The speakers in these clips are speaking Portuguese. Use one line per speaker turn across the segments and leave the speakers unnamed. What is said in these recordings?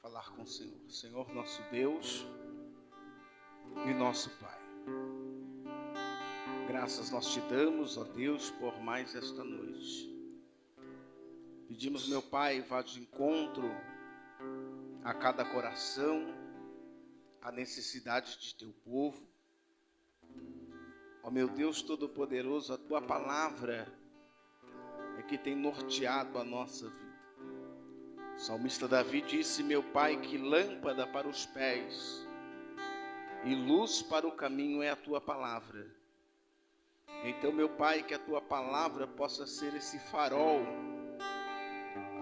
Falar com o Senhor. Senhor, nosso Deus e nosso Pai. Graças nós te damos, ó Deus, por mais esta noite. Pedimos, meu Pai, vá de encontro a cada coração, a necessidade de teu povo. Ó meu Deus Todo-Poderoso, a tua palavra é que tem norteado a nossa vida. O salmista Davi disse, meu Pai, que lâmpada para os pés e luz para o caminho é a tua palavra. Então, meu Pai, que a tua palavra possa ser esse farol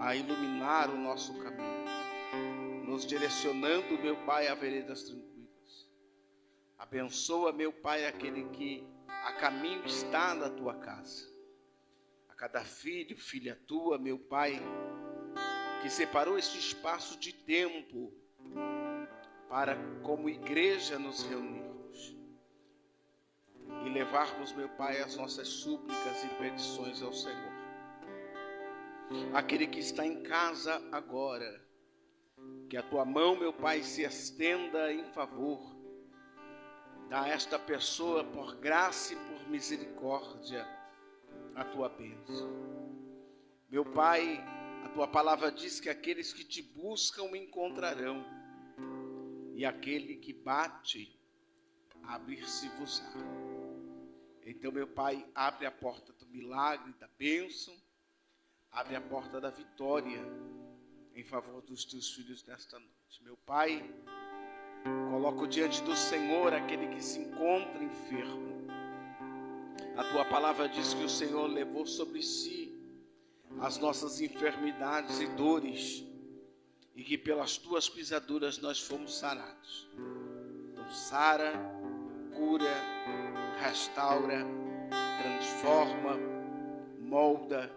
a iluminar o nosso caminho, nos direcionando, meu Pai, a veredas tranquilas. Abençoa, meu Pai, aquele que a caminho está da tua casa. A cada filho, filha tua, meu Pai, que separou este espaço de tempo para, como igreja, nos reunirmos e levarmos, meu Pai, as nossas súplicas e petições ao Senhor. Aquele que está em casa agora, que a tua mão, meu Pai, se estenda em favor. Dá a esta pessoa, por graça e por misericórdia, a tua bênção. Meu Pai, a tua palavra diz que aqueles que te buscam me encontrarão, e aquele que bate, abrir-se-vos-á. Então, meu Pai, abre a porta do milagre, da bênção, abre a porta da vitória em favor dos teus filhos nesta noite. Meu Pai, coloco diante do Senhor aquele que se encontra enfermo. A tua palavra diz que o Senhor levou sobre si as nossas enfermidades e dores, e que pelas tuas pisaduras nós fomos sarados. Então, sara, cura, restaura, transforma, molda.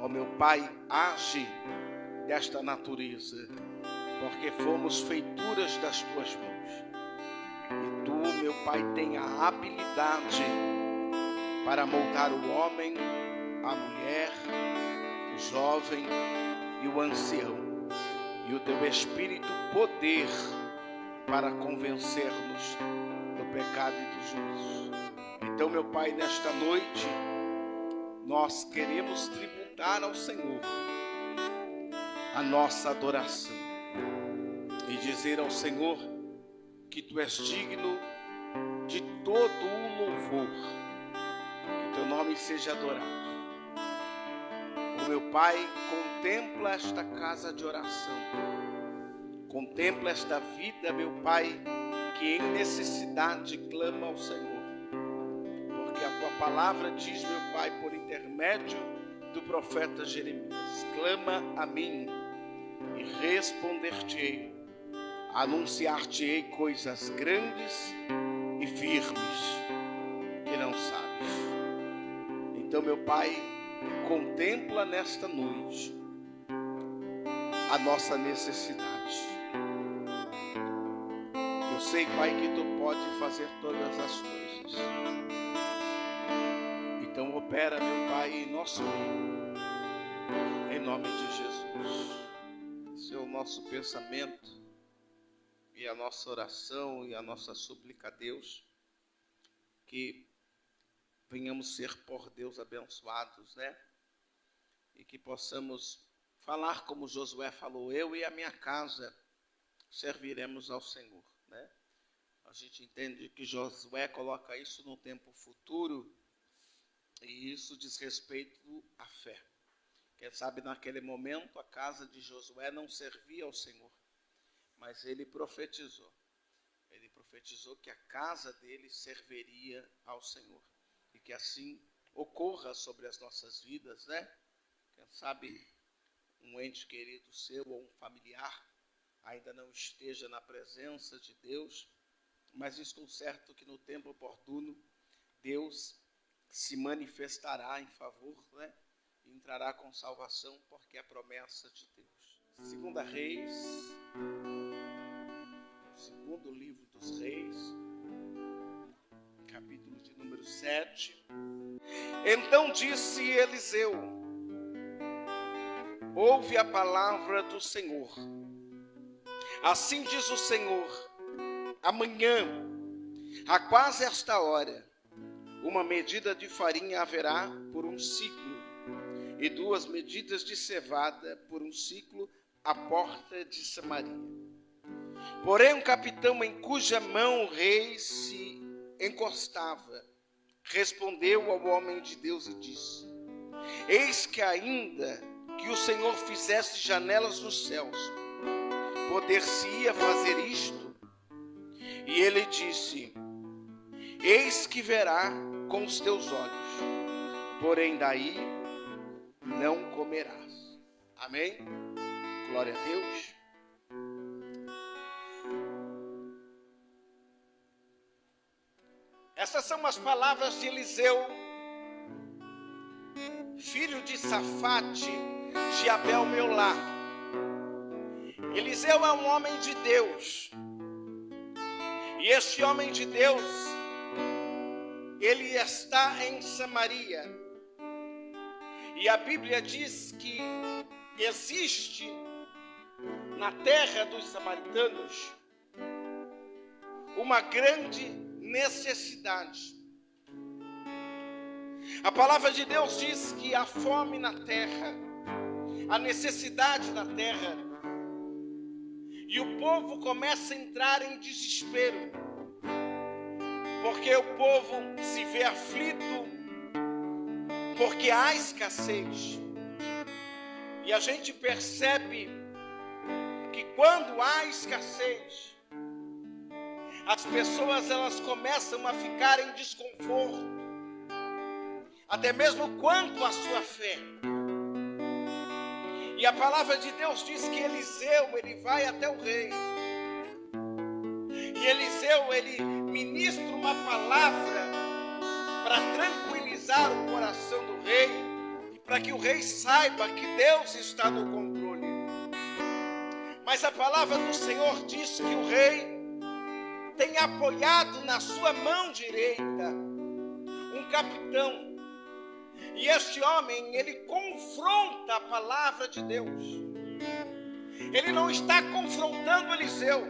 Ó meu Pai, age desta natureza, porque fomos feituras das tuas mãos. E tu, meu Pai, tem a habilidade para moldar o homem, a mulher, o jovem e o ancião. E o teu Espírito poder para convencer-nos do pecado e do juízo. Então, meu Pai, nesta noite, nós queremos tributar ao Senhor a nossa adoração e dizer ao Senhor que tu és digno de todo o louvor, que teu nome seja adorado. O meu Pai, contempla esta casa de oração, contempla esta vida, meu Pai, que em necessidade clama ao Senhor, porque a tua palavra diz, meu Pai, por intermédio do profeta Jeremias, clama a mim e responder-te-ei, anunciar-te-ei coisas grandes e firmes que não sabes. Então, meu Pai, contempla nesta noite a nossa necessidade. Eu sei, Pai, que tu pode fazer todas as coisas. Então opera, meu Pai, em nosso meio, em nome de Jesus. Esse é o nosso pensamento e a nossa oração e a nossa súplica a Deus, que venhamos ser por Deus abençoados, né? E que possamos falar como Josué falou, eu e a minha casa serviremos ao Senhor, né? A gente entende que Josué coloca isso no tempo futuro, e isso diz respeito à fé. Quem sabe naquele momento a casa de Josué não servia ao Senhor, mas ele profetizou. Ele profetizou que a casa dele serviria ao Senhor. E que assim ocorra sobre as nossas vidas, né? Quem sabe um ente querido seu ou um familiar ainda não esteja na presença de Deus, mas estou certo que no tempo oportuno Deus se manifestará em favor, né? E entrará com salvação, porque é a promessa de Deus. Segunda Reis, segundo livro dos Reis, capítulo de número versículo 7. Então disse Eliseu: ouve a palavra do Senhor. Assim diz o Senhor: amanhã, a quase esta hora, uma medida de farinha haverá por um ciclo, e 2 medidas de cevada por um ciclo à porta de Samaria. Porém, um capitão em cuja mão o rei se encostava respondeu ao homem de Deus e disse: eis que ainda que o Senhor fizesse janelas nos céus, poder-se-ia fazer isto? E ele disse: eis que verá com os teus olhos, porém daí não comerás. Amém? Glória a Deus. Essas são as palavras de Eliseu, filho de Safate, de Abel Meolá. Eliseu é um homem de Deus. E este homem de Deus, ele está em Samaria. E a Bíblia diz que existe na terra dos samaritanos uma grande necessidade. A palavra de Deus diz que há fome na terra, há necessidade na terra, e o povo começa a entrar em desespero, porque o povo se vê aflito, porque há escassez. E a gente percebe que quando há escassez, as pessoas elas começam a ficar em desconforto, até mesmo quanto à sua fé. E a palavra de Deus diz que Eliseu, ele vai até o rei. E Eliseu, ele ministra uma palavra para tranquilizar o coração do rei, e para que o rei saiba que Deus está no controle. Mas a palavra do Senhor diz que o rei tem apoiado na sua mão direita um capitão. E este homem, ele confronta a palavra de Deus. Ele não está confrontando Eliseu,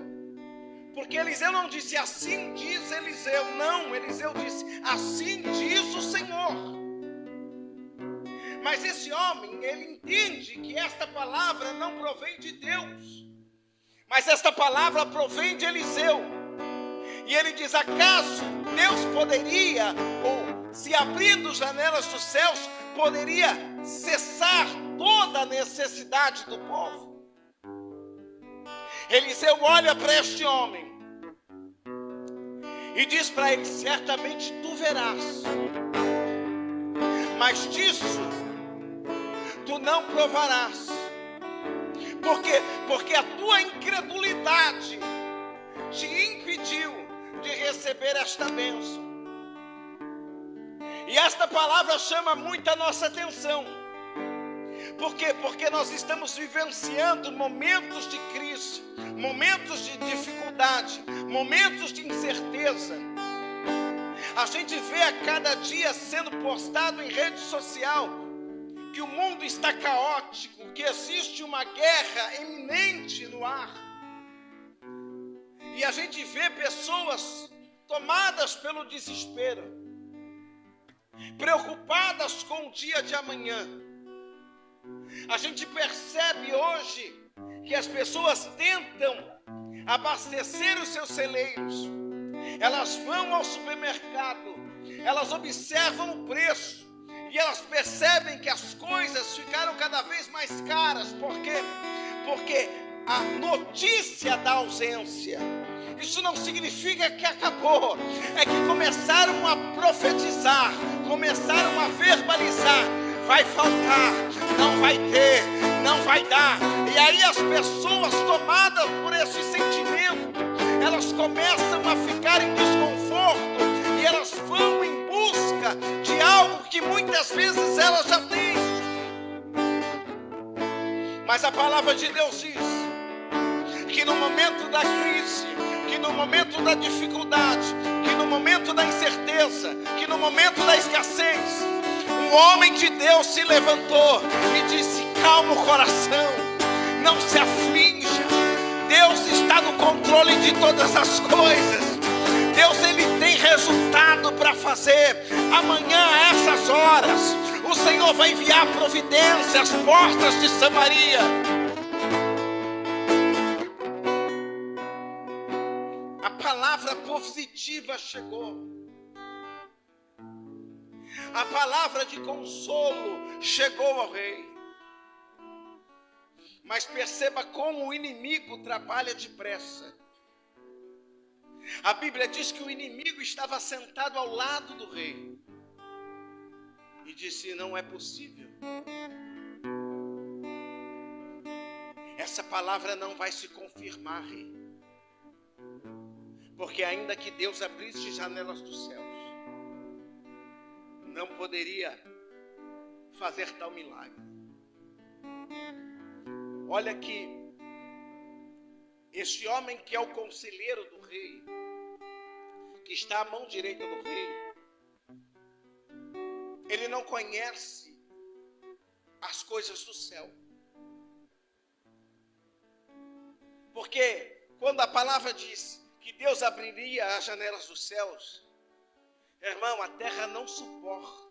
porque Eliseu não disse assim diz Eliseu. Não, Eliseu disse assim diz o Senhor. Mas esse homem, ele entende que esta palavra não provém de Deus, mas esta palavra provém de Eliseu. E ele diz: acaso Deus poderia, ou se abrindo janelas dos céus, poderia cessar toda a necessidade do povo? Eliseu olha para este homem e diz para ele: certamente tu verás, mas disso tu não provarás. Por quê? Porque a tua incredulidade te impediu de receber esta bênção. E esta palavra chama muito a nossa atenção. Por quê? Porque nós estamos vivenciando momentos de crise, momentos de dificuldade, momentos de incerteza. A gente vê a cada dia sendo postado em rede social que o mundo está caótico, que existe uma guerra iminente no ar. E a gente vê pessoas tomadas pelo desespero, preocupadas com o dia de amanhã. A gente percebe hoje que as pessoas tentam abastecer os seus celeiros. Elas vão ao supermercado, elas observam o preço e elas percebem que as coisas ficaram cada vez mais caras. Por quê? Porque a notícia da ausência, isso não significa que acabou, é que começaram a profetizar, começaram a verbalizar: vai faltar, não vai ter, não vai dar. E aí as pessoas, tomadas por esse sentimento, elas começam a ficar em desconforto e elas vão em busca de algo que muitas vezes elas já têm. Mas a palavra de Deus diz que no momento da crise, que no momento da dificuldade, que no momento da incerteza, que no no momento da escassez, um homem de Deus se levantou e disse: calma o coração, não se aflinja, Deus está no controle de todas as coisas. Deus, Ele tem resultado para fazer. Amanhã, a essas horas, o Senhor vai enviar providência às portas de Samaria. A palavra positiva chegou. A palavra de consolo chegou ao rei. Mas perceba como o inimigo trabalha depressa. A Bíblia diz que o inimigo estava sentado ao lado do rei e disse: não é possível. Essa palavra não vai se confirmar, rei. Porque ainda que Deus abrisse janelas dos céus, não poderia fazer tal milagre. Olha que este homem que é o conselheiro do rei, que está à mão direita do rei, ele não conhece as coisas do céu. Porque quando a palavra diz que Deus abriria as janelas dos céus, irmão, a terra não suporta.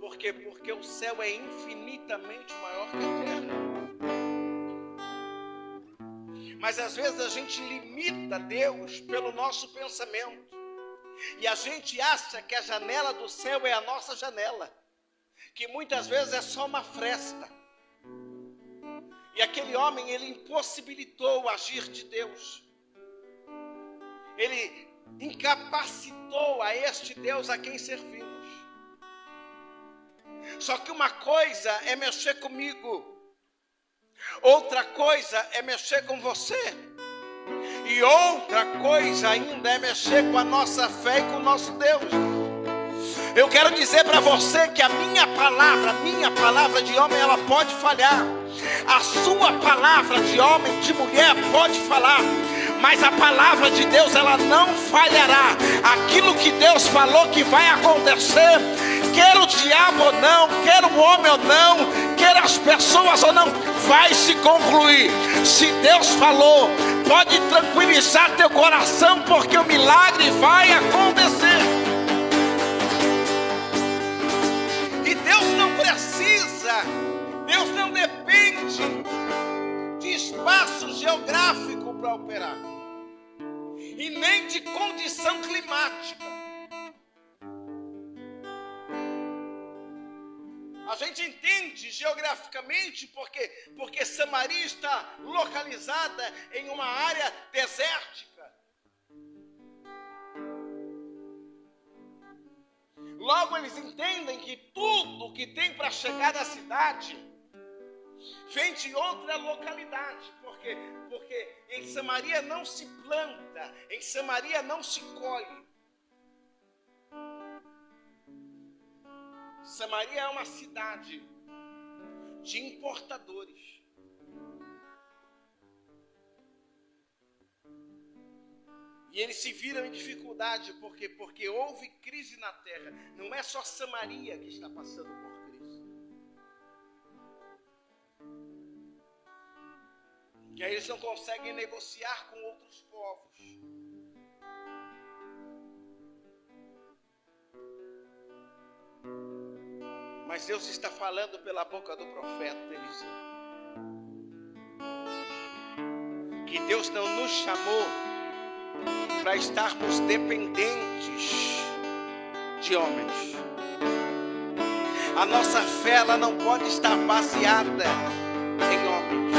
Por quê? Porque o céu é infinitamente maior que a terra. Mas às vezes a gente limita Deus pelo nosso pensamento. E a gente acha que a janela do céu é a nossa janela. Que muitas vezes é só uma fresta. E aquele homem, ele impossibilitou o agir de Deus. Ele incapacitou a este Deus a quem servimos. Só que uma coisa é mexer comigo. Outra coisa é mexer com você. E outra coisa ainda é mexer com a nossa fé e com o nosso Deus. Eu quero dizer para você que a minha palavra de homem, ela pode falhar. A sua palavra de homem, de mulher, pode falar. Mas a palavra de Deus, ela não falhará. Aquilo que Deus falou que vai acontecer, quer o diabo ou não, quer o homem ou não, quer as pessoas ou não, vai se concluir. Se Deus falou, pode tranquilizar teu coração, porque o milagre vai acontecer. E Deus não precisa, Deus não depende de espaço geográfico para operar, e nem de condição climática. A gente entende geograficamente porque Samaria está localizada em uma área desértica. Logo eles entendem que tudo que tem para chegar na cidade vem de outra localidade. Porque em Samaria não se planta, em Samaria não se colhe. Samaria é uma cidade de importadores. E eles se viram em dificuldade porque houve crise na terra. Não é só Samaria que está passando por crise. E aí eles não conseguem negociar com outros povos. Mas Deus está falando pela boca do profeta Eliseu. Que Deus não nos chamou para estarmos dependentes de homens. A nossa fé, ela não pode estar baseada em homens.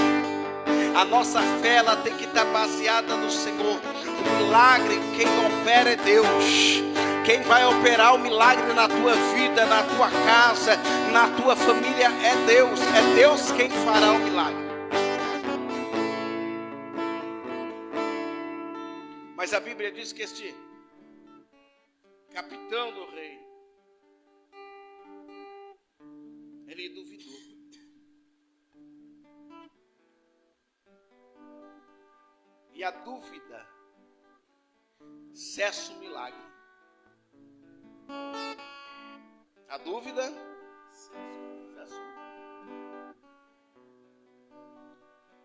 A nossa fé, ela tem que estar baseada no Senhor. O milagre, quem opera é Deus. Quem vai operar o milagre na tua vida, na tua casa, na tua família é Deus. É Deus quem fará o milagre. Mas a Bíblia diz que este capitão do rei, ele duvidou. E a dúvida cessa o milagre. A dúvida cessou.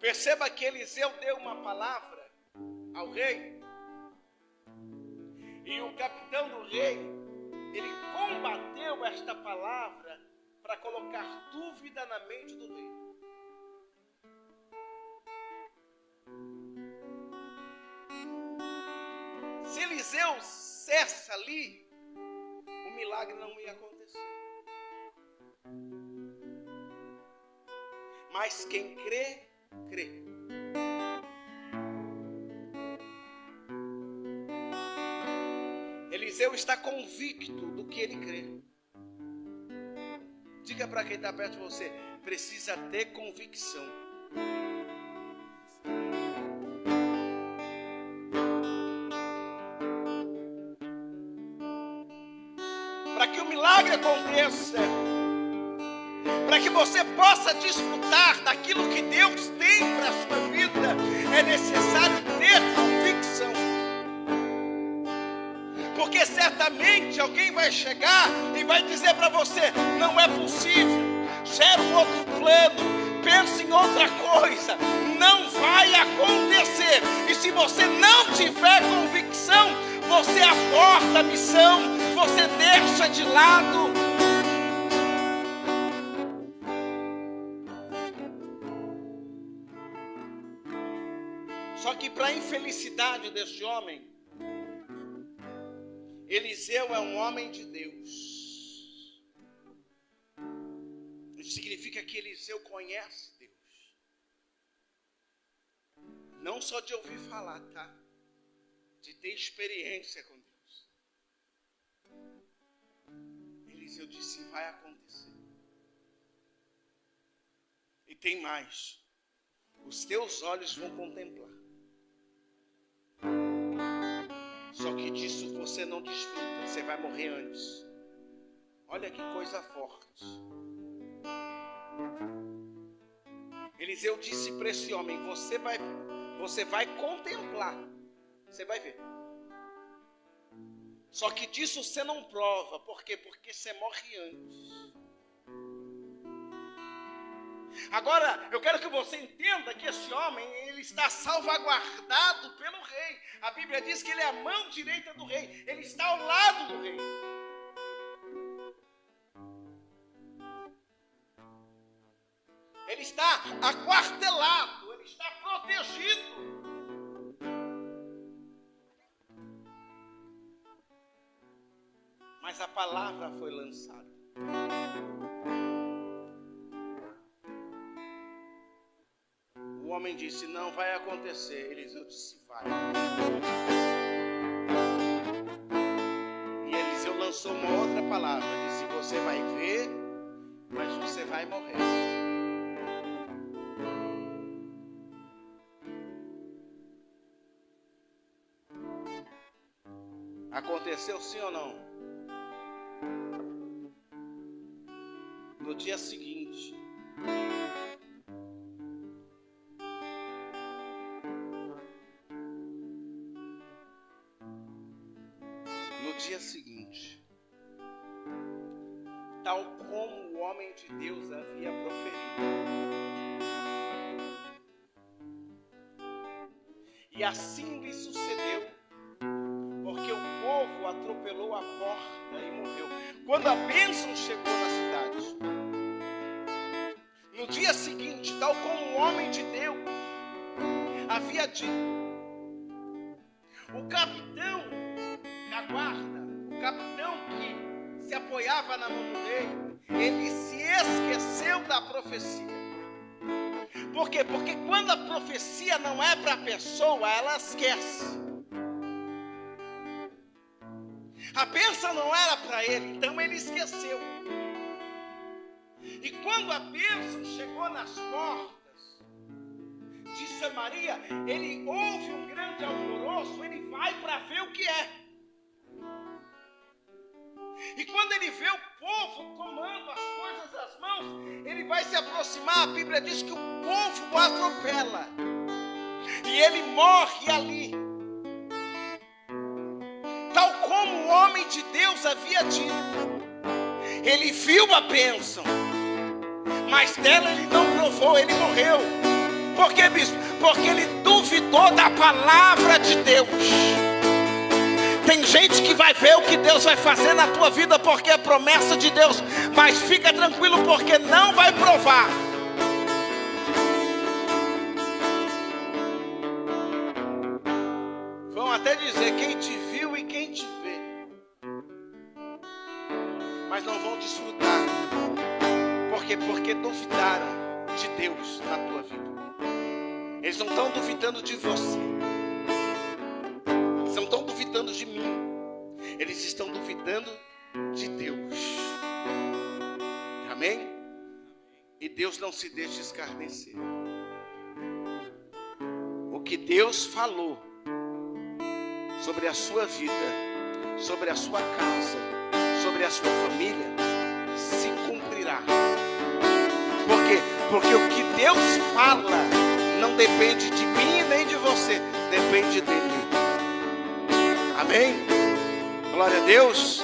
Perceba que Eliseu deu uma palavra ao rei. E o capitão do rei, ele combateu esta palavra para colocar dúvida na mente do rei. Se Eliseu cessa ali, o milagre não ia acontecer. Mas quem crê, crê. Eliseu está convicto do que ele crê. Diga para quem está perto de você, precisa ter convicção. Para que o milagre aconteça, para que você possa desfrutar daquilo que Deus tem para a sua vida, é necessário ter convicção. Porque certamente alguém vai chegar e vai dizer para você, não é possível, gera um outro plano, pensa em outra coisa, não vai acontecer. E se você não tiver convicção, você aborta a missão, você deixa de lado. Só que para a infelicidade deste homem, Eliseu é um homem de Deus. Isso significa que Eliseu conhece Deus. Não só de ouvir falar, tá? De ter experiência com Deus. Eliseu disse, vai acontecer. E tem mais. Os teus olhos vão contemplar. Só que disso você não desfruta, você vai morrer antes. Olha que coisa forte. Eliseu disse para esse homem, você vai contemplar, você vai ver. Só que disso você não prova, por quê? Porque você morre antes. Agora, eu quero que você entenda que esse homem, ele está salvaguardado pelo rei. A Bíblia diz que ele é a mão direita do rei. Ele está ao lado do rei. Ele está aquartelado, ele está protegido. Mas a palavra foi lançada. O homem disse, não vai acontecer. Eliseu disse, vai. E Eliseu lançou uma outra palavra. Disse, você vai ver, mas você vai morrer. Aconteceu sim ou não? No dia seguinte, tal como o homem de Deus havia proferido. E assim lhe sucedeu, porque o povo atropelou a porta e morreu. Quando a bênção chegou na cidade, no dia seguinte, tal como o homem de Deus havia dito, o capitão da guarda, o capitão que se apoiava na mão do rei, ele se esqueceu da profecia. Por quê? Porque quando a profecia não é para a pessoa, ela esquece. A bênção não era para ele, então ele esqueceu. E quando a bênção chegou nas portas de Samaria, ele ouve um grande alvoroço, ele vai para ver o que é. E quando ele vê o povo tomando as coisas das mãos, ele vai se aproximar. A Bíblia diz que o povo o atropela. E ele morre ali. Tal como o homem de Deus havia dito. Ele viu a bênção, mas dela ele não provou, ele morreu. Por quê, bispo? Porque ele duvidou da palavra de Deus. Tem gente que vai ver o que Deus vai fazer na tua vida porque é promessa de Deus, mas fica tranquilo porque não vai provar. Vão até dizer quem te viu e quem te vê, mas não vão desfrutar. Por quê? Porque duvidaram de Deus na tua vida. Eles não estão duvidando de você, eles não estão duvidando de mim, eles estão duvidando de Deus. Amém? E Deus não se deixa escarnecer. O que Deus falou sobre a sua vida, sobre a sua casa, sobre a sua família, se cumprirá. Por quê? Porque o que Deus fala não depende de mim nem de você, depende dele. Amém? Glória a Deus.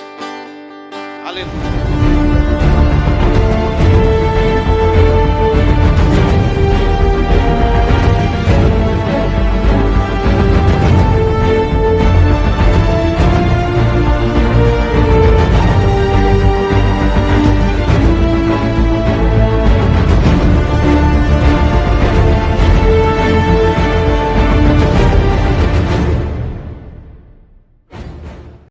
Aleluia.